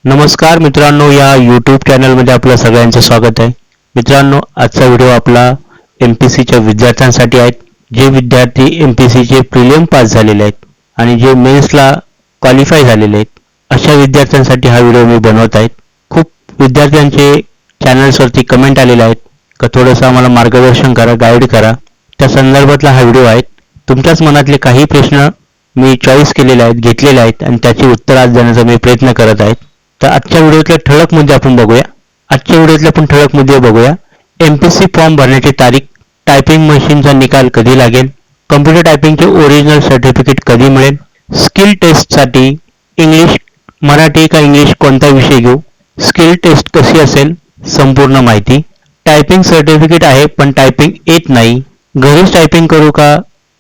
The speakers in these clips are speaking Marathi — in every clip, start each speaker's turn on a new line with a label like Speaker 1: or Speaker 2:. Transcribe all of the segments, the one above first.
Speaker 1: नमस्कार मित्रांनो, या यूट्यूब चॅनलमध्ये आपलं सगळ्यांचं स्वागत आहे. मित्रांनो, आजचा व्हिडिओ आपला MPSCच्या विद्यार्थ्यांसाठी आहे. जे विद्यार्थी MPSCचे प्रिलिम पास झालेले आहेत आणि जे मेन्सला क्वालिफाय झालेले आहेत, अशा विद्यार्थ्यांसाठी हा व्हिडिओ मी बनवत आहे. खूप विद्यार्थ्यांचे चॅनल्सवरती कमेंट आलेले आहेत का थोडंसं आम्हाला मार्गदर्शन करा, गाईड करा. त्या संदर्भातला हा व्हिडिओ आहे. तुमच्याच मनातले काही प्रश्न मी चॉईस केलेले आहेत, घेतलेले आहेत आणि त्याची उत्तर आज देण्याचा मी प्रयत्न करत आहे. तर आजच्या व्हिडिओतले ठळक मुद्दे आपण बघूया. ठळक मुद्दे बघूया. MPSC फॉर्म भरण्याची तारीख, टायपिंग मशीनचा निकाल कधी लागेल, कम्प्युटर टायपिंगचे ओरिजिनल सर्टिफिकेट कधी मिळेल, स्किल टेस्टसाठी इंग्लिश, मराठी का इंग्लिश कोणता विषय घेऊ, स्किल टेस्ट कशी असेल, संपूर्ण माहिती. टायपिंग सर्टिफिकेट आहे पण टायपिंग येत नाही, घरीच टायपिंग करू का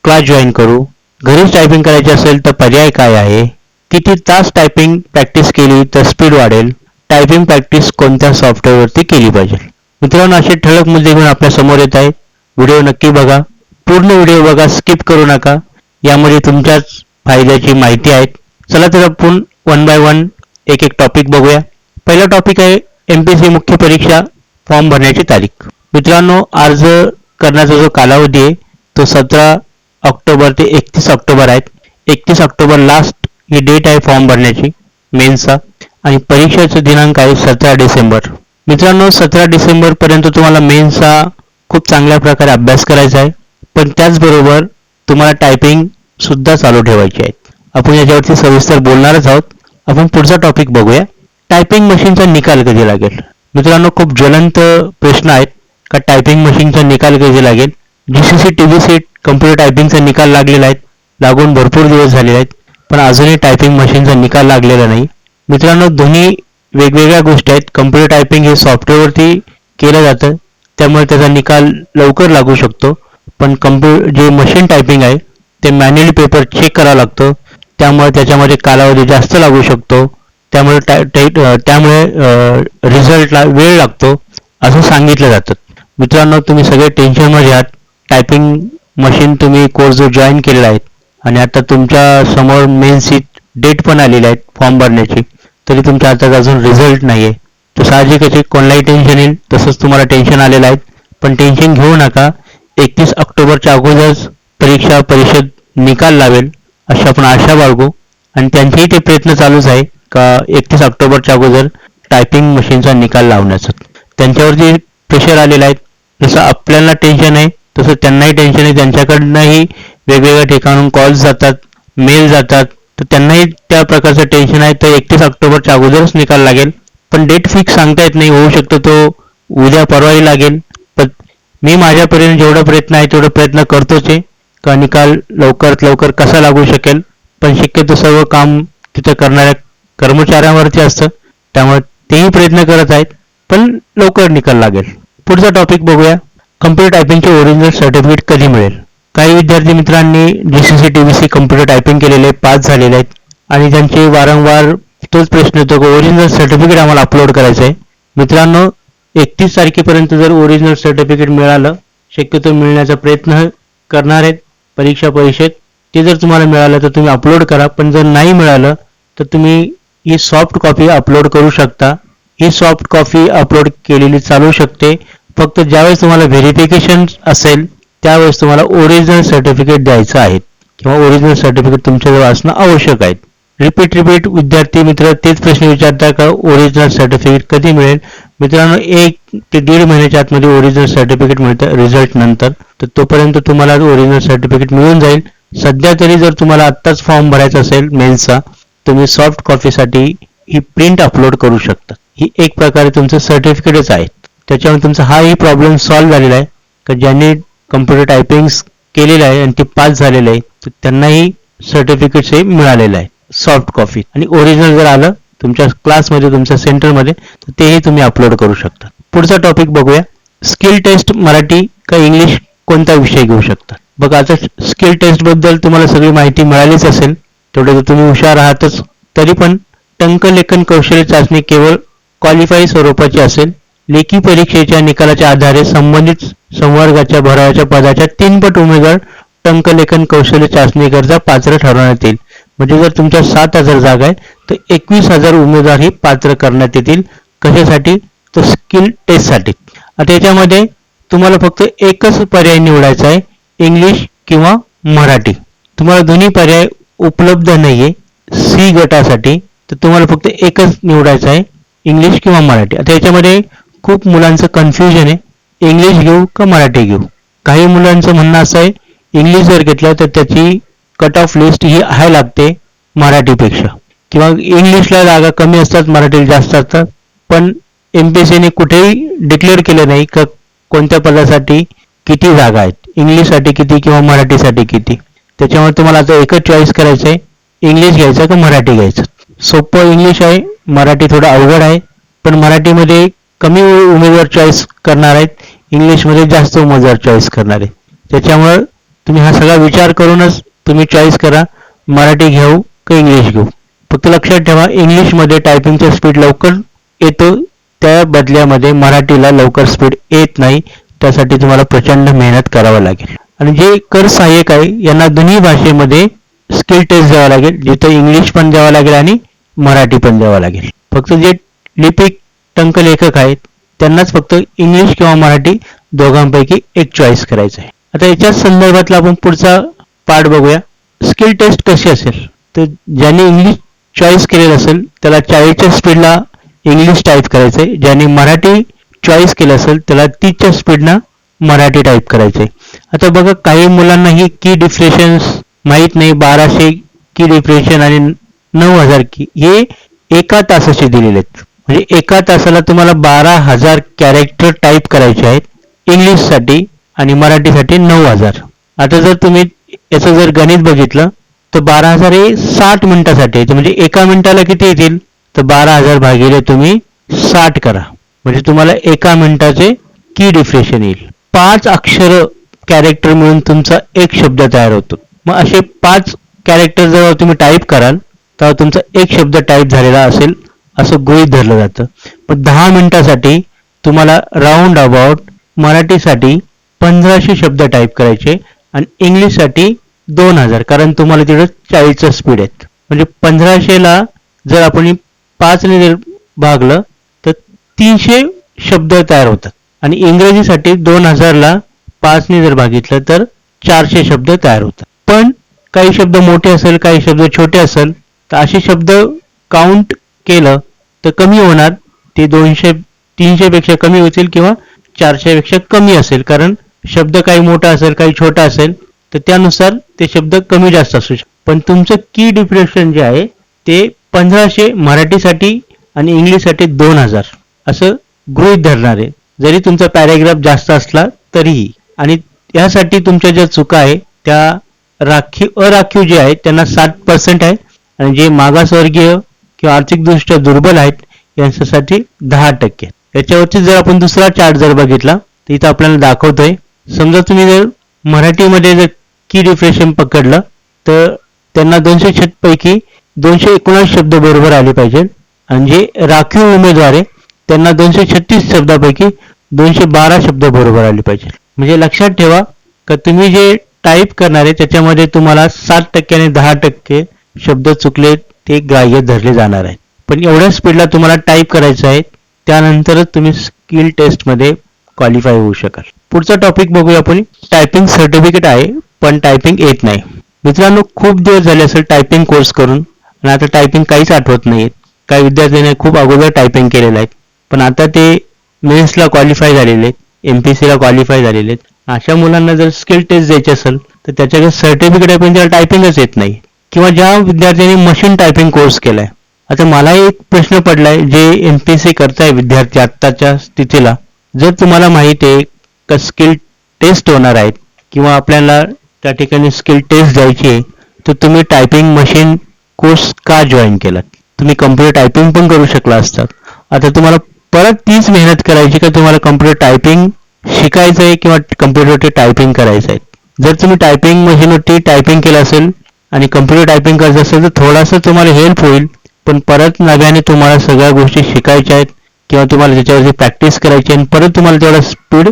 Speaker 1: क्लास जॉईन करू, घरीच टायपिंग करायची असेल तर पर्याय काय आहे, किती तास टायपिंग प्रॅक्टिस केली तर स्पीड वाढेल, टायपिंग प्रॅक्टिस कोणत्या सॉफ्टवेअरवरती केली पाहिजे. मित्रांनो, असे ठळक मुद्दे घेऊन आपल्या समोर येत आहेत. व्हिडिओ नक्की बघा, पूर्ण व्हिडिओ बघा, स्किप करू नका. यामध्ये तुमच्याच फायद्याची माहिती आहे. चला तर आपण वन बाय वन एक एक टॉपिक बघूया. पहिला टॉपिक आहे MPSC मुख्य परीक्षा फॉर्म भरण्याची तारीख. मित्रांनो, अर्ज करण्याचा जो कालावधी आहे तो 17 ऑक्टोबर ते 31 ऑक्टोबर आहे. 31 ऑक्टोबर लास्ट ही डेट आहे फॉर्म भरण्याची मेन्सचा आणि परीक्षेचा दिनांक आहे 17 डिसेंबर. मित्रांनो, 17 डिसेंबर पर्यंत तुम्हाला मेन्सचा खूप चांगल्या प्रकारे अभ्यास करायचा आहे, पण त्याचबरोबर तुम्हाला टायपिंग सुद्धा चालू ठेवायची आहे. आपण याच्यावरती सविस्तर बोलणारच आहोत. आपण पुढचा टॉपिक बघूया. टायपिंग मशीनचा निकाल कधी लागेल. मित्रांनो, खूप ज्वलंत प्रश्न आहेत का टायपिंग मशीनचा निकाल कधी लागेल. GCC TVC कम्प्युटर टायपिंगचा निकाल लागलेला आहे, लागून भरपूर दिवस झालेले आहेत, पण अजूनही टायपिंग मशीनचा निकाल लागलेला नाही. मित्रांनो, दोन्ही वेगवेगळ्या गोष्टी आहेत. कम्प्युटर टायपिंग हे सॉफ्टवेअरवरती केलं जातं, त्यामुळे त्याचा निकाल लवकर लागू शकतो, पण जे मशीन टायपिंग आहे ते मॅन्युअली पेपर चेक करावं लागतं, त्यामुळे त्याच्यामध्ये कालावधी जास्त लागू शकतो. त्यामुळे रिझल्टला वेळ लागतो असं सांगितलं जातं. मित्रांनो, तुम्ही सगळे टेन्शनमध्ये आहात. टायपिंग मशीन तुम्ही कोर्स जो जॉईन केलेला आहे आणि आता तुमच्या समोर मेन्सची डेट पण आलेली आहे फॉर्म भरण्याची, तरी तुमच्या हातात अजून रिझल्ट नाही आहे. तर साहजिकच कोणालाही टेन्शन येईल, तसंच तुम्हाला टेन्शन आलेलं आहे. पण टेन्शन घेऊ नका. 31 ऑक्टोबरच्या अगोदरच परीक्षा परिषद निकाल लावेल अशी आपण आशा बाळगू आणि त्यांचेही ते प्रयत्न चालूच आहे का 31 ऑक्टोबरच्या अगोदर टायपिंग मशीनचा निकाल लावण्याचं. त्यांच्यावरती प्रेशर आलेलं आहे. जसं आपल्याला टेन्शन आहे तसं त्यांनाही टेन्शन आहे. त्यांच्याकडनंही वेगवेगळ्या ठिकाणून कॉल्स जातात, मेल जातात, तर त्यांनाही त्या प्रकारचं टेन्शन आहे. तर 31 ऑक्टोबरच्या अगोदरच निकाल लागेल, पण डेट फिक्स सांगता येत नाही. होऊ शकतो तो उद्या परवाही लागेल. पण मी माझ्यापर्यंत जेवढा प्रयत्न आहे तेवढा प्रयत्न करतोच आहे का निकाल लवकरात लवकर कसा लागू शकेल. पण शक्यतो सर्व काम तिथं करणाऱ्या कर्मचाऱ्यांवरती असतं, त्यामुळे तेही प्रयत्न करत आहेत, पण लवकर निकाल लागेल. पुढचा टॉपिक बघूया. कम्प्युटर टायपिंगचे ओरिजिनल सर्टिफिकेट कधी मिळेल. काही विद्यार्थी मित्रांनी GCC TVC कम्प्युटर टायपिंग केलेले पास झालेले आहेत आणि त्यांचे वारंवार तोच प्रश्न येतो की ओरिजिनल सर्टिफिकेट आम्हाला अपलोड करायचं आहे. मित्रांनो, 31 तारखेपर्यंत जर ओरिजिनल सर्टिफिकेट मिळालं, शक्यतो मिळण्याचा प्रयत्न करणार आहेत परीक्षा परिषद. ते जर तुम्हाला मिळालं तर तुम्ही अपलोड करा, पण जर नाही मिळालं तर तुम्ही ही सॉफ्ट कॉपी अपलोड करू शकता. ही सॉफ्ट कॉपी अपलोड केलेली चालू शकते. फक्त ज्यावेळेस तुम्हाला व्हेरिफिकेशन असेल त्यावेळेस तुम्हाला ओरिजिनल सर्टिफिकेट द्यायचं आहे किंवा ओरिजिनल सर्टिफिकेट तुमच्याजवळ असणं आवश्यक आहे. रिपीट विद्यार्थी मित्र तेच प्रश्न विचारता का ओरिजिनल सर्टिफिकेट कधी मिळेल. मित्रांनो, 1 ते 1.5 महिन्याच्या आतमध्ये ओरिजिनल सर्टिफिकेट मिळतं रिझल्ट नंतर. तर तोपर्यंत तुम्हाला ओरिजिनल सर्टिफिकेट मिळून जाईल. सध्या तरी जर तुम्हाला आत्ताच फॉर्म भरायचा असेल मेन्सचा, तुम्ही सॉफ्ट कॉपीसाठी ही प्रिंट अपलोड करू शकता. ही एक प्रकारे तुमचं सर्टिफिकेटच आहे. त्याच्यामुळे तुमचा हाही प्रॉब्लेम सॉल्व्ह झालेला आहे का ज्यांनी कम्प्युटर टायपिंग केलेलं आहे आणि ते पास झालेलं आहे तर त्यांनाही सर्टिफिकेट्स हे मिळालेलं आहे सॉफ्ट कॉपी. आणि ओरिजिनल जर आलं तुमच्या क्लासमध्ये, तुमच्या सेंटरमध्ये, तर तेही तुम्ही अपलोड करू शकता. पुढचा टॉपिक बघूया. स्किल टेस्ट मराठी का इंग्लिश कोणता विषय घेऊ शकता. बघा, आता स्किल टेस्ट बद्दल तुम्हाला सगळी माहिती मिळालीच असेल, तेवढे तर तुम्ही हुशार आहातच. तरी पण टंकलेखन कौशल्य चाचणी केवळ क्वालिफाय स्वरूपाची असेल. लेखी परीक्षेच्या निकालाच्या आधारे संबंधित संवर्गाच्या भरावाच्या पदाच्या 3 पट उमेदवार टंकलेखन कौशल्य चाचणीकरता पात्र ठरवण्यात येईल. म्हणजे जर तुमच्या 7,000 जागा आहे तर 21,000 उमेदवार ही पात्र करण्यात येतील. कशासाठी? तर स्किल टेस्टसाठी. आता याच्यामध्ये तुम्हाला फक्त एकच पर्याय निवडायचा आहे, इंग्लिश किंवा मराठी. तुम्हाला दोन्ही पर्याय उपलब्ध नाहीये सी गटासाठी, तर तुम्हाला फक्त एकच निवडायचं आहे, इंग्लिश किंवा मराठी. आता याच्यामध्ये खूप मुलांचं कन्फ्युजन आहे, इंग्लिश घेऊ का मराठी घेऊ. काही मुलांचं म्हणणं असं आहे, इंग्लिश जर घेतलं तर त्याची कट ऑफ लिस्ट ही हाय लागते मराठीपेक्षा, किंवा इंग्लिशला जागा कमी असतात, मराठीला जास्त असतात. पण एमपीएससीने कुठेही डिक्लेअर केलं नाही का कोणत्या पदासाठी किती जागा आहेत, इंग्लिशसाठी किती किंवा मराठीसाठी किती. त्याच्यामुळे तुम्हाला आता एकच चॉईस करायचं आहे, इंग्लिश घ्यायचं का मराठी घ्यायचं. सोपं इंग्लिश आहे, मराठी थोडं अवघड आहे. पण मराठीमध्ये कमी उमेदवार चॉईस करणार आहेत, इंग्लिशमध्ये जास्त उमेदवार चॉईस करणार आहेत. त्याच्यामुळं तुम्ही हा सगळा विचार करूनच तुम्ही चॉईस करा, मराठी घेऊ का इंग्लिश घेऊ. फक्त लक्षात ठेवा, इंग्लिशमध्ये टायपिंगचा स्पीड लवकर येतो, त्या बदल्यामध्ये मराठीला लवकर स्पीड येत नाही. त्यासाठी तुम्हाला प्रचंड मेहनत करावं लागेल. आणि जे कर सहाय्यक आहे यांना दोन्ही भाषेमध्ये स्किल टेस्ट द्यावा लागेल, जिथं इंग्लिश पण द्यावं लागेल आणि मराठी पण द्यावं लागेल. फक्त जे लिपिक टंकलेखक आहेत त्यांनाच फक्त इंग्लिश किंवा मराठी दोघांपैकी एक चॉईस करायचं आहे. आता याच्याच संदर्भातला आपण पुढचा पार्ट बघूया. स्किल टेस्ट कशी असेल, तर ज्यांनी इंग्लिश चॉईस केलेलं असेल त्याला 40च्या स्पीडला इंग्लिश टाईप करायचं आहे. ज्यांनी मराठी चॉईस केलं असेल त्याला 30च्या स्पीडनं मराठी टाईप करायचं आहे. आता बघा, काही मुलांना ही की डिफ्रेशन्स माहीत नाही. 1200 की डिफ्रेशन आणि 9,000 की हे एका तासाचे दिलेले आहेत. म्हणजे एका तासाला तुम्हाला 12,000 कॅरेक्टर टाईप करायचे आहेत इंग्लिशसाठी, आणि मराठीसाठी 9,000. आता जर तुम्ही याचं जर गणित बघितलं तर 12,000 हे 60 मिनिटासाठी आहे. म्हणजे एका मिनिटाला किती येतील, तर 12,000 भागिले तुम्ही 60 करा, म्हणजे तुम्हाला एका मिनिटाचे की डिफ्रेशन येईल. 5 अक्षर कॅरेक्टर मिळून तुमचा एक शब्द तयार होतो. मग असे 5 कॅरेक्टर जेव्हा तुम्ही टाईप कराल तेव्हा तुमचा एक शब्द टाईप झालेला असेल असं गृहीत धरलं जातं. पण 10 मिनिटासाठी तुम्हाला राऊंड अबाउट मराठीसाठी 1500 शब्द टाईप करायचे आणि इंग्लिशसाठी 2,000, कारण तुम्हाला तिथं 40चं स्पीड आहे. म्हणजे 1500ला जर आपण 5ने जर भागलं तर 300 शब्द तयार होतात, आणि इंग्रजीसाठी 2,000ला 5ने जर भागितलं तर 400 शब्द तयार होतात. पण काही शब्द मोठे असेल, काही शब्द छोटे असेल, तर असे शब्द काउंट केलं तर कमी होणार. ते 300 पेक्षा कमी होतील किंवा 400 पेक्षा कमी असेल, कारण शब्द काही मोठा असेल काही छोटा असेल तर त्यानुसार ते शब्द कमी जास्त असू शकतात. पण तुमचं की डिफ्रेशन जे आहे ते 1500 मराठीसाठी आणि इंग्लिशसाठी 2,000 असं गृहीत धरणार आहे, जरी तुमचा पॅराग्राफ जास्त असला तरीही. आणि यासाठी तुमच्या ज्या चुका आहे त्या अराखीव जे आहेत त्यांना 60% आहे, आणि जे मागासवर्गीय किंवा आर्थिकदृष्ट्या दुर्बल आहेत यांच्यासाठी 10%. याच्यावरती जर आपण दुसरा चार्ट जर बघितला तर इथं आपल्याला दाखवतोय, समजा तुम्ही जर मराठीमध्ये जर की डिफ्रेशन पकडलं तर त्यांना 200 पैकी 219 शब्द बरोबर आले पाहिजे, आणि जे राखीव उमेदवार आहे त्यांना 236 शब्दापैकी 212 शब्द बरोबर आले पाहिजे. म्हणजे लक्षात ठेवा का तुम्ही जे टाईप करणार आहे त्याच्यामध्ये तुम्हाला 7% आणि 10% शब्द चुकले ते ग्राह्य धरले जाणार आहेत. पण एवढ्या स्पीडला तुम्हाला टाईप करायचं आहे, त्यानंतरच तुम्ही स्किल टेस्टमध्ये क्वालिफाय होऊ शकाल. पुढचा टॉपिक बघूया आपण. टायपिंग सर्टिफिकेट आहे पण टायपिंग येत नाही. मित्रांनो, खूप दिवस झाले असेल टायपिंग कोर्स करून आणि आता टायपिंग काहीच आठवत नाहीत. काही विद्यार्थ्यांनी खूप अगोदर टायपिंग केलेलं आहे, पण आता ते मेन्सला क्वालिफाय झालेले आहेत, एमपीसीला क्वालिफाय झालेले आहेत. अशा मुलांना जर स्किल टेस्ट द्यायची असेल तर त्याच्याकडे सर्टिफिकेट आहे पण त्याला टायपिंगच येत नाही. किंवा ज्या विद्यार्थ्यांनी मशीन टायपिंग कोर्स केलाय, आता मला एक प्रश्न पडलाय, जे एमपीएससी करताय विद्यार्थी आत्ताच्या स्थितीला, जर तुम्हाला माहिती आहे का स्किल टेस्ट होणार आहेत किंवा आपल्याला त्या ठिकाणी स्किल टेस्ट द्यायची आहे, तर तुम्ही टायपिंग मशीन कोर्स का जॉईन केलात? तुम्ही कम्प्युटर टायपिंग पण करू शकला असतात. आता तुम्हाला परत तीच मेहनत करायची का तुम्हाला कम्प्युटर टायपिंग शिकायचं आहे किंवा कम्प्युटरवरती टायपिंग करायचं आहे? जर तुम्ही टायपिंग मशीनवरती टायपिंग केलं असेल आणि कम्प्युटर टायपिंग करायचं असेल तर थोडासा तुम्हाला हेल्प होईल, पण परत नव्याने तुम्हाला सगळ्या गोष्टी शिकायच्या आहेत किंवा तुम्हाला त्याच्यावरती प्रॅक्टिस करायची आहे आणि परत तुम्हाला तेवढा स्पीड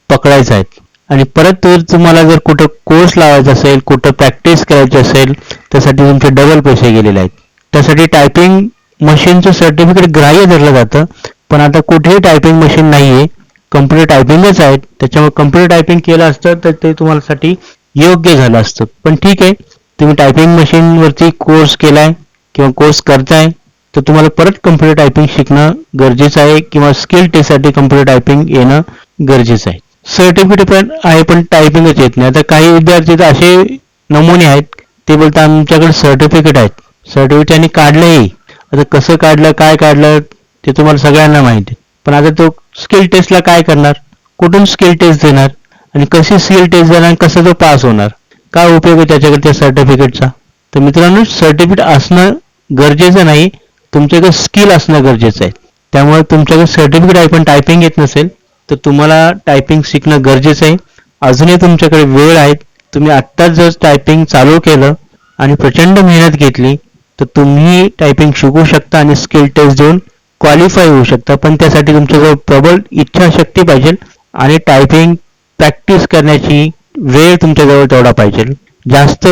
Speaker 1: पकडायचा आहे. आणि परत तुम्हाला जर कुठं कोर्स लावायचा असेल, कुठं प्रॅक्टिस करायची असेल, त्यासाठी तुमचे डबल पैसे गेलेले आहेत. त्यासाठी टायपिंग मशीनचं सर्टिफिकेट ग्राह्य धरलं जातं. पण आता कुठेही टायपिंग मशीन नाही आहे, कम्प्युटर टायपिंगच आहेत. त्याच्यामुळे कम्प्युटर टायपिंग केलं असतं तर ते तुम्हालासाठी योग्य झालं असतं. पण ठीक आहे, तुम्ही टायपिंग मशीनवरती कोर्स केलाय किंवा कोर्स करताय तर तुम्हाला परत कम्प्युटर टायपिंग शिकणं गरजेचं आहे किंवा स्किल टेस्टसाठी कम्प्युटर टायपिंग येणं गरजेचं आहे. सर्टिफिकेट पण आहे पण टायपिंगच येत नाही. आता काही विद्यार्थी तर असे नमुने आहेत, ते बोलतात आमच्याकडे सर्टिफिकेट आहेत, सर्टिफिकेट त्यांनी काढलंही. आता कसं काढलं, काय काढलं ते तुम्हाला सगळ्यांना माहिती आहे. पण आता तो स्किल टेस्टला काय करणार, कुठून स्किल टेस्ट देणार आणि कशी स्किल टेस्ट देणार आणि कसं तो पास होणार, काय उपयोग आहे त्याच्याकडे त्या सर्टिफिकेटचा. तर मित्रांनो, सर्टिफिकेट असणं गरजेचं नाही, तुमच्याकडे स्किल असणं गरजेचं आहे. त्यामुळे तुमच्याकडे सर्टिफिकेट आहे पण टायपिंग येत नसेल तर तुम्हाला टायपिंग शिकणं गरजेचं आहे. अजूनही तुमच्याकडे वेळ आहे. तुम्ही आत्ताच जर टायपिंग चालू केलं आणि प्रचंड मेहनत घेतली तर तुम्ही टायपिंग शिकू शकता आणि स्किल टेस्ट देऊन क्वालिफाय होऊ शकता. पण त्यासाठी तुमच्याजवळ प्रबळ इच्छाशक्ती पाहिजे आणि टायपिंग प्रॅक्टिस करण्याची वेळ तुमच्याजवळ तेवढा पाहिजे. जास्त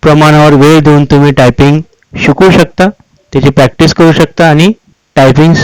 Speaker 1: प्रमाणावर वेळ देऊन तुम्ही टायपिंग शिकू शकता, त्याची प्रॅक्टिस करू शकता आणि टायपिंग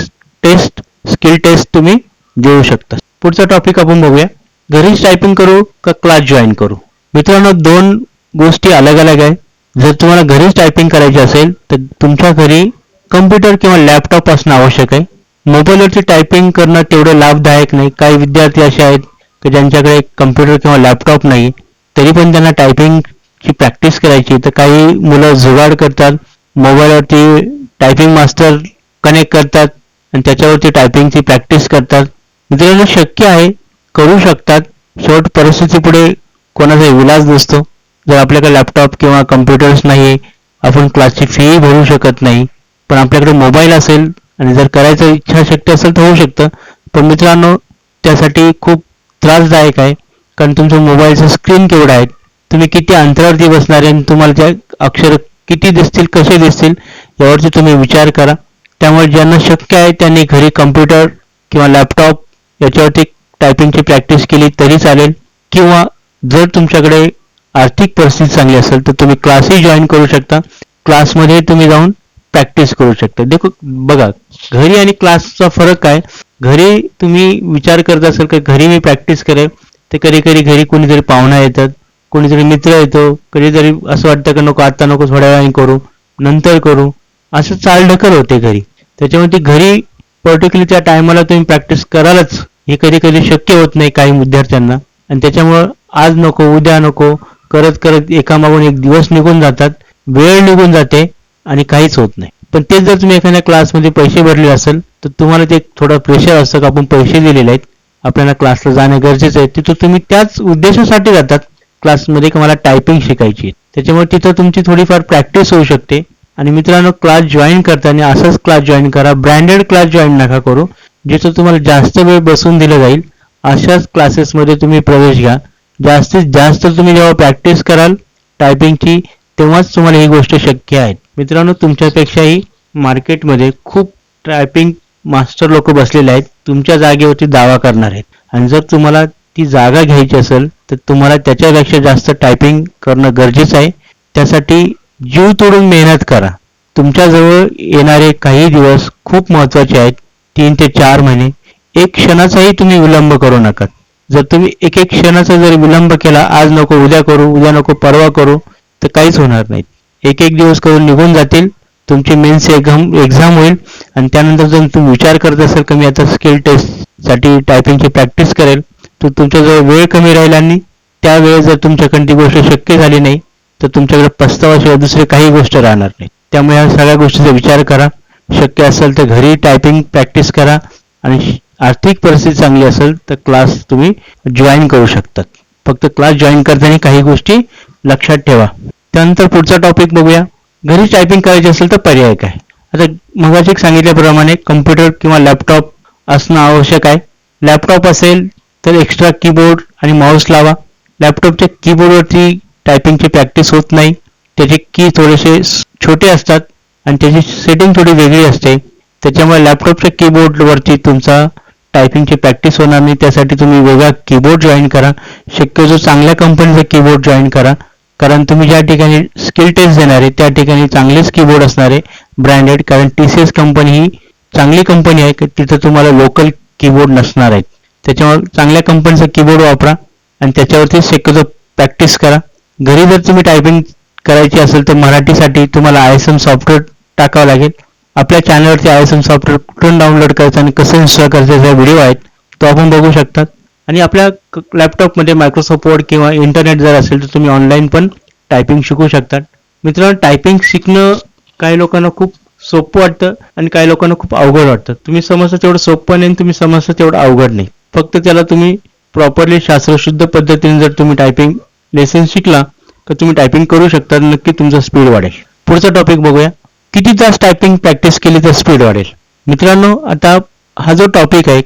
Speaker 1: टेस्ट, स्किल टेस्ट तुम्ही देऊ शकता. पुढचा टॉपिक आपण बघूया, घरीच टायपिंग करू का क्लास जॉईन करू. मित्रांनो, दोन गोष्टी अलग अलग आहे. जर तुम्हाला घरीच टायपिंग करायची असेल तर तुमच्या घरी कम्प्युटर किंवा लॅपटॉप असणं आवश्यक आहे. मोबाईलवरती टायपिंग करणं तेवढं लाभदायक नाही. काही विद्यार्थी असे आहेत की ज्यांच्याकडे कम्प्युटर किंवा लॅपटॉप नाही, तरी पण त्यांना टायपिंगची प्रॅक्टिस करायची. तर काही मुलं जुगाड करतात, मोबाईलवरती टायपिंग मास्टर कनेक्ट करतात आणि त्याच्यावरती टायपिंगची प्रॅक्टिस करतात. मित्रांनो, शक्य आहे, करू शकतात. शेवट परिस्थितीपुढे कोणाचा विलाज नसतो. जर आपल्याकडे लॅपटॉप किंवा कम्प्युटर्स नाही, आपण क्लासची फीही भरू शकत नाही, पण आपल्याकडे मोबाईल असेल आणि जर करायचं इच्छाशक्ती असेल तर होऊ शकतं. पण मित्रांनो, त्यासाठी खूप त्रासदायक आहे, कारण तुमचं मोबाईलचं स्क्रीन केवढं आहे, तुम्ही किती अंतरावरती बसणार आहे आणि तुम्हाला त्या अक्षर किती दिसतील, कसे दिसतील यावरती तुम्ही विचार करा. त्यामुळे ज्यांना शक्य आहे त्यांनी घरी कम्प्युटर किंवा लॅपटॉप याच्यावरती टायपिंगची प्रॅक्टिस केली तरी चालेल, किंवा जर तुमच्याकडे आर्थिक परिस्थिती चांगली असेल तर तुम्ही क्लासही जॉईन करू शकता. क्लासमध्ये तुम्ही जाऊन प्रॅक्टिस करू शकता. बघा, घरी आणि क्लासचा फरक काय. घरी तुम्ही विचार करत असाल की घरी मी प्रॅक्टिस करेल, तर कधी कधी घरी कोणीतरी पाहुणा येतात, कोणीतरी मित्र येतो, कधीतरी असं वाटतं की नको आता नको, थोड्या वेळाने करू, नंतर करू, असं चालढकल होते घरी. त्याच्यामुळे ती घरी पर्टिक्युलर त्या टायमाला तुम्ही प्रॅक्टिस करालच, हे कधी कधी शक्य होत नाही काही विद्यार्थ्यांना. आणि त्याच्यामुळं आज नको, उद्या नको करत करत एकामागून एक दिवस निघून जातात, वेळ निघून जाते आणि काहीच होत नाही. पण तेच जर तुम्ही एखाद्या क्लासमध्ये पैसे भरले असेल तर तुम्हाला ते थोडं प्रेशर असतं की आपण पैसे दिलेले आहेत, आपल्याला क्लासला जाणं गरजेचं आहे. तिथं तुम्ही त्याच उद्देशासाठी जातात क्लासमध्ये की मला टायपिंग शिकायची आहे. त्याच्यामुळे तिथं तुमची थोडीफार प्रॅक्टिस होऊ शकते. आणि मित्रांनो, क्लास जॉईन करताना असाच क्लास जॉईन करा, ब्रँडेड क्लास जॉईन नका करू, जिथं तुम्हाला जास्त वेळ बसून दिलं जाईल अशाच क्लासेसमध्ये तुम्ही प्रवेश घ्या. जास्तीत जास्त तुम्ही जेव्हा प्रॅक्टिस कराल टायपिंगची तेव्हाच तुम्हाला ही गोष्ट शक्य आहे. मित्रांनो, तुमच्यापेक्षाही मार्केटमध्ये खूप टायपिंग मास्टर लोक बसलेले आहेत, तुमच्या जागेवरती दावा करणार आहेत. आणि जर तुम्हाला ती जागा घ्यायची असेल तर तुम्हाला त्याच्यापेक्षा जास्त टायपिंग करणं गरजेचं आहे. त्यासाठी जीव तोडून मेहनत करा. तुमच्याजवळ येणारे काही दिवस खूप महत्त्वाचे आहेत, 3 ते 4 महिने. एक क्षणाचाही तुम्ही विलंब करू नका. जर तुम्ही एक एक क्षणाचा जर विलंब केला, आज नको उद्या करू, उद्या नको परवा करू, तर काहीच होणार नाही. एक एक दिवस करून निघून जातील, तुमची मेन्स एक्झाम होईल आणि त्यानंतर जर तुम्ही विचार करत असाल की मी आता स्किल टेस्टसाठी टायपिंगची प्रॅक्टिस करेल, तर तुमच्याजवळ वेळ कमी राहील आणि त्यावेळेस जर तुमच्याकडे ती गोष्ट शक्य झाली नाही तर तुमच्याकडे पस्तावाशिवाय दुसरी काही गोष्ट राहणार नाही. त्यामुळे या सगळ्या गोष्टीचा विचार करा. शक्य असेल तर घरी टायपिंग प्रॅक्टिस करा आणि आर्थिक परिस्थिती चांगली असेल तर क्लास तुम्ही जॉईन करू शकतात. फक्त क्लास जॉईन करताना काही गोष्टी लक्षात ठेवा. त्यानंतर पुढचा टॉपिक बघूया, घरी टायपिंग करायची असेल तर पर्याय काय. आता मगाशी सांगितल्याप्रमाणे कम्प्युटर किंवा लॅपटॉप असणं आवश्यक आहे. लॅपटॉप असेल तर एक्स्ट्रा कीबोर्ड आणि माऊस लावा. लॅपटॉपच्या कीबोर्डवरती टायपिंगची प्रॅक्टिस होत नाही, त्याचे की थोडेसे छोटे असतात आणि त्याची सेटिंग थोडी वेगळी असते. त्याच्यामुळे लॅपटॉपच्या कीबोर्डवरती तुमचा टायपिंगची प्रॅक्टिस होणार नाही. त्यासाठी तुम्ही वेगळा कीबोर्ड जॉईन करा, शक्यतो चांगल्या कंपनीचा कीबोर्ड जॉईन करा कारण तुम्ही ज्या ठिकाणी स्किल टेस्ट देणार आहे त्या ठिकाणी चांगलेच कीबोर्ड असणार आहे ब्रँडेड, कारण TCS कंपनी ही चांगली कंपनी आहे. तिथं तुम्हाला लोकल कीबोर्ड नसणार आहेत. त्याच्यामुळे चांगल्या कंपनीचा कीबोर्ड वापरा आणि त्याच्यावरती शक्यतो प्रॅक्टिस करा. घरी जर तुम्ही टायपिंग करायची असेल तर मराठीसाठी तुम्हाला ISM सॉफ्टवेअर टाकावं लागेल. आपल्या चॅनलवरती ISM सॉफ्टवेअर कुठून डाउनलोड करायचं आणि कसं इन्स्टॉल करायचा व्हिडिओ आहेत तो आपण बघू शकतात. आणि आपल्या लॅपटॉपमध्ये मायक्रोसॉफ्ट वर्ड किंवा इंटरनेट जर असेल तर तुम्ही ऑनलाईन पण टायपिंग शिकू शकतात. मित्रांनो, टायपिंग शिकणं काही लोकांना खूप सोपं वाटतं आणि काही लोकांना खूप अवघड वाटतं. तुम्ही समजता तेवढं सोपं नाही, तुम्ही समजता तेवढं अवघड नाही. फक्त त्याला तुम्ही प्रॉपरली शास्त्रशुद्ध पद्धतीने जर तुम्ही टायपिंग लेसन शिकला तर तुम्ही टायपिंग करू शकता. नक्की तुमचा स्पीड वाढेल. पुढचा टॉपिक बघूया. किती तास टायपिंग प्रॅक्टिस केली तर स्पीड वाढेल. मित्रांनो, आता हा जो टॉपिक आहे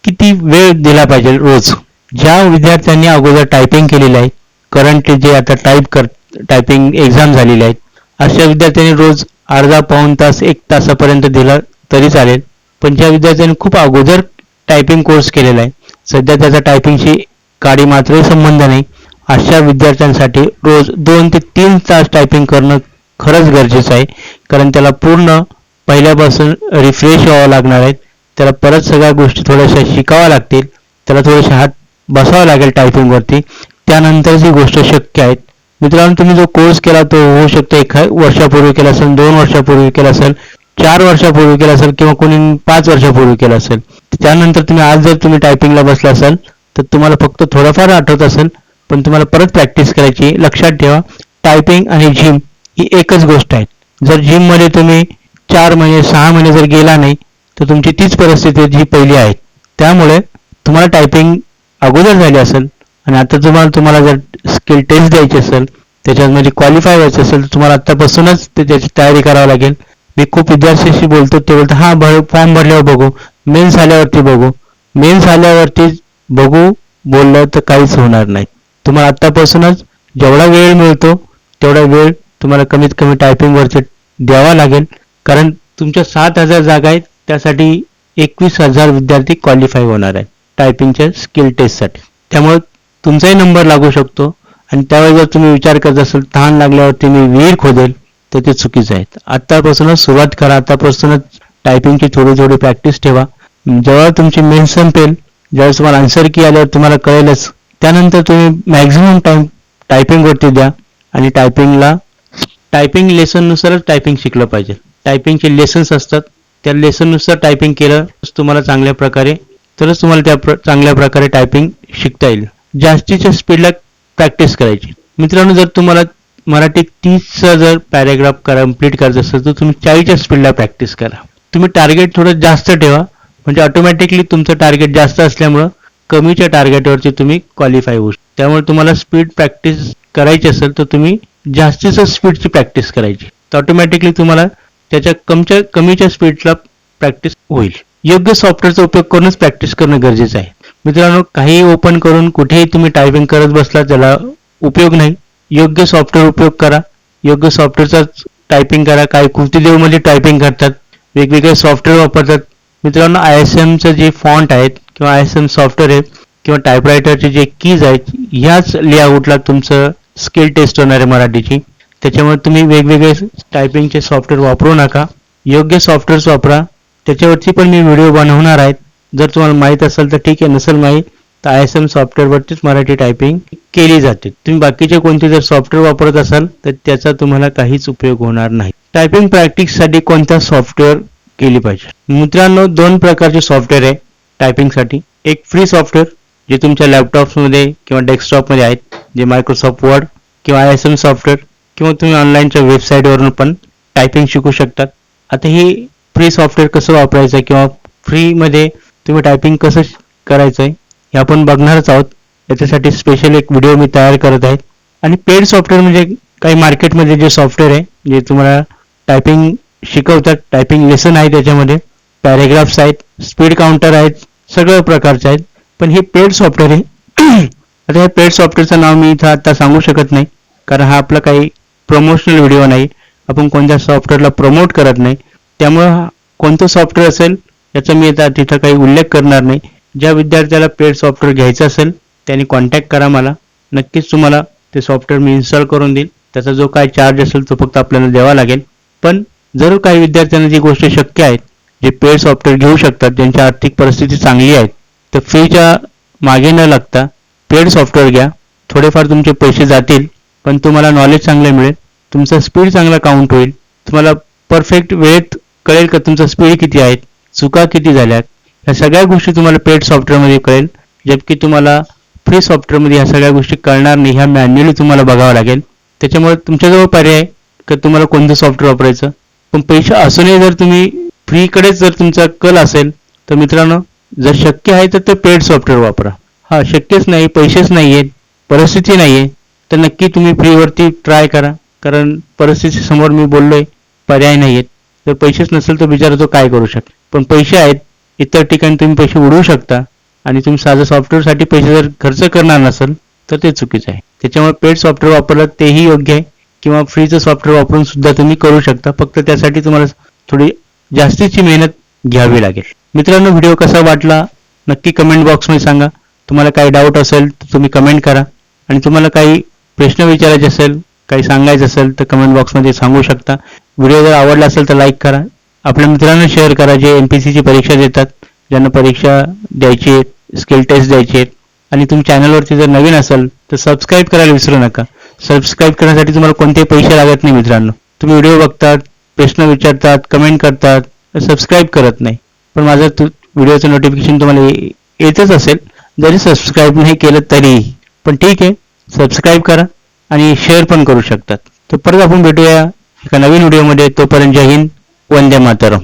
Speaker 1: किती वेळ दिला पाहिजे रोज. ज्या विद्यार्थ्यांनी अगोदर टायपिंग केलेलं आहे, करंटली जे आता टायपिंग एक्झाम झालेले आहेत, अशा विद्यार्थ्यांनी रोज अर्धा पाऊण तास 1 तासापर्यंत दिला तरी चालेल. पण ज्या विद्यार्थ्यांनी खूप अगोदर टायपिंग कोर्स केलेला आहे, सध्या त्याचा टायपिंगशी काडी मात्रही संबंध नाही, अशा विद्यार्थ्यांसाठी रोज 2 ते 3 तास टायपिंग करणं खरंच गरजेचं आहे. कारण त्याला पूर्ण पहिल्यापासून रिफ्रेश व्हावं लागणार आहे. त्याला परत सगळ्या गोष्टी थोड्याशा शिकाव्या लागतील. त्याला थोडेसे हात बसावं लागेल टायपिंगवरती. त्यानंतरच ही गोष्ट शक्य आहे. मित्रांनो, तुम्ही जो कोर्स केला तो होऊ शकतो 1 वर्षापूर्वी केला असेल, 2 वर्षापूर्वी केला असेल, 4 वर्षापूर्वी केला असेल किंवा कोणी 5 वर्षापूर्वी केला असेल. त्यानंतर तुम्ही आज जर तुम्ही टायपिंगला बसला असाल तर तुम्हाला फक्त थोडंफार आठवत असेल, पण तुम्हाला परत प्रॅक्टिस करायची. लक्षात ठेवा, टायपिंग आणि जिम ही एकच गोष्ट आहे. जर जिममध्ये तुम्ही 4 महिने 6 महिने जर गेला नाही तर तुमची तीच परिस्थिती जी पहिली आहे. त्यामुळे तुम्हाला टायपिंग अगोदर झाली असेल आणि आता तुम्हाला जर स्किल टेस्ट द्यायची असेल, त्याच्यामध्ये क्वालिफाय व्हायचं असेल तर तुम्हाला आत्तापासूनच त्याची तयारी करावी लागेल. मी खूप विद्यार्थ्यांशी बोलतो, ते बोलतात फॉर्म भरल्यावर बघू, मेन्स आल्यावरती बघू. मेन्स आल्यावरती बघू बोललं तर काहीच होणार नाही. तुम्हाला आत्तापासूनच जेवढा वेळ मिळतो तेवढा वेळ तुम्हाला कमीत कमी टायपिंगवरती द्यावा लागेल. कारण तुमच्या 7,000 जागा आहेत, त्यासाठी 21,000 विद्यार्थी क्वालिफाय होणार आहेत टायपिंगच्या स्किल टेस्टसाठी. त्यामुळे तुमचाही नंबर लागू शकतो. आणि त्यावेळी जर तुम्ही विचार करत असाल तहान लागल्यावरती मी विहीर खोदेल, तर ते चुकीचं आहे. आत्तापासूनच सुरुवात करा. आत्तापासूनच टायपिंगची थोडी थोडी प्रॅक्टिस ठेवा. जेव्हा तुमची मेन संपेल, ज्यावेळेस तुम्हाला आन्सर की आल्यावर तुम्हाला कळेलच, त्यानंतर तुम्ही मॅक्झिमम टाइम टायपिंगवरती द्या. आणि टायपिंग लेसननुसारच टायपिंग शिकलं पाहिजे. टायपिंगचे लेसन्स असतात, त्या लेसननुसार टायपिंग केलं तुम्हाला चांगल्या प्रकारे टायपिंग शिकता येईल. जास्तीच्या स्पीडला प्रॅक्टिस करायची. मित्रांनो, जर तुम्हाला मराठीत 30चा जर पॅरेग्राफ कम्प्लीट करायचं असेल तर तुम्ही 40च्या स्पीडला प्रॅक्टिस करा. तुम्ही टार्गेट थोडं जास्त ठेवा, म्हणजे ऑटोमॅटिकली तुमचं टार्गेट जास्त असल्यामुळं कमीच्या टार्गेटवरती तुम्ही क्वालिफाय होऊ शकता. त्यामुळे तुम्हाला स्पीड प्रॅक्टिस करायची असेल तर तुम्ही जास्तीच्या स्पीडची प्रॅक्टिस करायची, तर ऑटोमॅटिकली तुम्हाला त्याच्या कमीच्या स्पीडला प्रॅक्टिस होईल. योग्य सॉफ्टवेअरचा उपयोग करूनच प्रॅक्टिस करणं गरजेचं आहे. मित्रांनो, काही ओपन करून कुठेही तुम्ही टायपिंग करत बसला त्याला उपयोग नाही. योग्य सॉफ्टवेअर उपयोग करा. योग्य सॉफ्टवेअरचा टायपिंग करा. काही कृतीदेवमध्ये टायपिंग करतात, वेगवेगळे सॉफ्टवेअर वापरतात. मित्रांनो, ISMचं जे फॉन्ट आहेत किंवा ISM सॉफ्टवेअर आहे किंवा टायपरायटरचे जे कीज आहेत, ह्याच लेआउटला तुमचं स्किल टेस्ट होणार आहे मराठीची. त्याच्यामुळे तुम्ही वेगवेगळे टायपिंगचे सॉफ्टवेअर वापरू नका. योग्य सॉफ्टवेअर्स वापरा. त्याच्यावरती पण मी व्हिडिओ बनवणार आहेत. जर तुम्हाला माहीत असेल तर ठीक आहे, नसेल माहीत तर ISM सॉफ्टवेअरवरतीच मराठी टायपिंग केली जाते. तुम्ही बाकीचे कोणते जर सॉफ्टवेअर वापरत असाल तर त्याचा तुम्हाला काहीच उपयोग होणार नाही. टायपिंग प्रॅक्टिससाठी कोणता सॉफ्टवेअर केली पाहिजे. मित्रांनो, 2 प्रकारचे सॉफ्टवेअर आहे टायपिंगसाठी. एक फ्री सॉफ्टवेअर जे तुमच्या लॅपटॉप्समध्ये किंवा डेस्कटॉपमध्ये आहेत, जे मायक्रोसॉफ्ट वर्ड किंवा ISM सॉफ्टवेअर किंवा तुम्ही ऑनलाईनच्या वेबसाईटवरून पण टायपिंग शिकू शकतात. आता हे फ्री सॉफ्टवेअर कसं वापरायचं किंवा फ्रीमध्ये तुम्ही टायपिंग कसं करायचं आहे हे आपण बघणारच आहोत. याच्यासाठी स्पेशल एक व्हिडिओ मी तयार करत आहे. आणि पेड सॉफ्टवेअर म्हणजे काही मार्केटमध्ये जे सॉफ्टवेअर आहे जे तुम्हाला टायपिंग शिकवतात, टायपिंग लेसन आहे, त्याच्यामध्ये पॅरेग्राफ्स आहेत, स्पीड काउंटर आहेत, सगळ्या प्रकारचे आहेत. पण हे पेड सॉफ्टवेअर आहे. आता या पेड सॉफ्टवेअरचं नाव मी इथं आता सांगू शकत नाही, कारण हा आपला काही प्रमोशनल व्हिडिओ नाही. आपण कोणत्या सॉफ्टवेअरला प्रमोट करत नाही. त्यामुळं कोणतं सॉफ्टवेअर असेल याचा मी आता तिथं काही उल्लेख करणार नाही. ज्या विद्यार्थ्याला पेड सॉफ्टवेअर घ्यायचं असेल त्यांनी कॉन्टॅक्ट करा मला. नक्कीच तुम्हाला ते सॉफ्टवेअर मी इन्स्टॉल करून देईन. त्याचा जो काय चार्ज असेल तो फक्त आपल्याला द्यावा लागेल. पण जर काही विद्यार्थ्यांना जी गोष्ट शक्य आहे, जे पेड सॉफ्टवेअर घेऊ शकतात, ज्यांची आर्थिक परिस्थिती चांगली आहे, तर फ्रीच्या मागे न लागता पेड सॉफ्टवेअर घ्या. थोडेफार तुमचे पैसे जातील, पण तुम्हाला नॉलेज चांगलं मिळेल, तुमचा स्पीड चांगला काउंट होईल, तुम्हाला परफेक्ट वेळेत कळेल का तुमचा स्पीड किती आहे, चुका किती झाल्यात, ह्या सगळ्या गोष्टी तुम्हाला पेड सॉफ्टवेअरमध्ये कळेल. जबकी तुम्हाला फ्री सॉफ्टवेअरमध्ये ह्या सगळ्या गोष्टी कळणार नाही, ह्या मॅन्युअली तुम्हाला बघावं लागेल. त्याच्यामुळे तुमच्याजवळ पर्याय की तुम्हाला कोणतं सॉफ्टवेअर वापरायचं. पण पैसे असूनही जर तुम्ही फ्रीकडेच जर तुमचा कल असेल, तर मित्रांनो, जर शक्य आहे तर ते पेड सॉफ्टवेअर वापरा. हा शक्यच नाही, पैसेच नाही आहेत, परिस्थिती नाही आहे, तर नक्की तुम्ही फ्रीवरती ट्राय करा. कारण परिस्थितीसमोर मी बोललोय, पर्याय नाही आहेत. जर पैसेच नसेल तर बिचारा तो काय करू शकेल. पण पैसे आहेत, इतर ठिकाणी तुम्ही पैसे उडवू शकता आणि तुम्ही साधं सॉफ्टवेअरसाठी पैसे जर खर्च करणार नसाल तर ते चुकीचं आहे. त्याच्यामुळे पेड सॉफ्टवेअर वापरलं तेही योग्य आहे, किंवा फ्रीचं सॉफ्टवेअर वापरून सुद्धा तुम्ही करू शकता. फक्त त्यासाठी तुम्हाला थोडी जास्तीची मेहनत घ्यावी लागेल. मित्रांनो, व्हिडिओ कसा वाटला नक्की कमेंट बॉक्समध्ये सांगा. तुम्हाला काही डाऊट असेल तर तुम्ही कमेंट करा, आणि तुम्हाला काही प्रश्न विचारायचे असेल, काही सांगायचं असेल तर कमेंट बॉक्समध्ये सांगू शकता. व्हिडिओ जर आवडला असेल तर लाईक करा, आपल्या मित्रांना शेअर करा जे MPSCची परीक्षा देतात, ज्यांना परीक्षा द्यायची आहे, स्किल टेस्ट द्यायची आहेत. आणि तुम्ही चॅनलवरती जर नवीन असाल तर सबस्क्राईब करायला विसरू नका. सबस्क्राईब करण्यासाठी तुम्हाला कोणतेही पैसे लागत नाही मित्रांनो. तुम्ही व्हिडिओ बघतात, प्रश्न विचारतात, कमेंट करतात, सबस्क्राईब करत नाही. पण माझं व्हिडिओचं नोटिफिकेशन तुम्हाला येतच असेल, जरी सबस्क्राईब नाही केलं तरीही. पण ठीक आहे, सबस्क्राईब करा आणि शेअर पण करू शकतात. तर परत आपण भेटूया एका नवीन व्हिडिओमध्ये. तोपर्यंत जय हिंद, वंदे मातरम.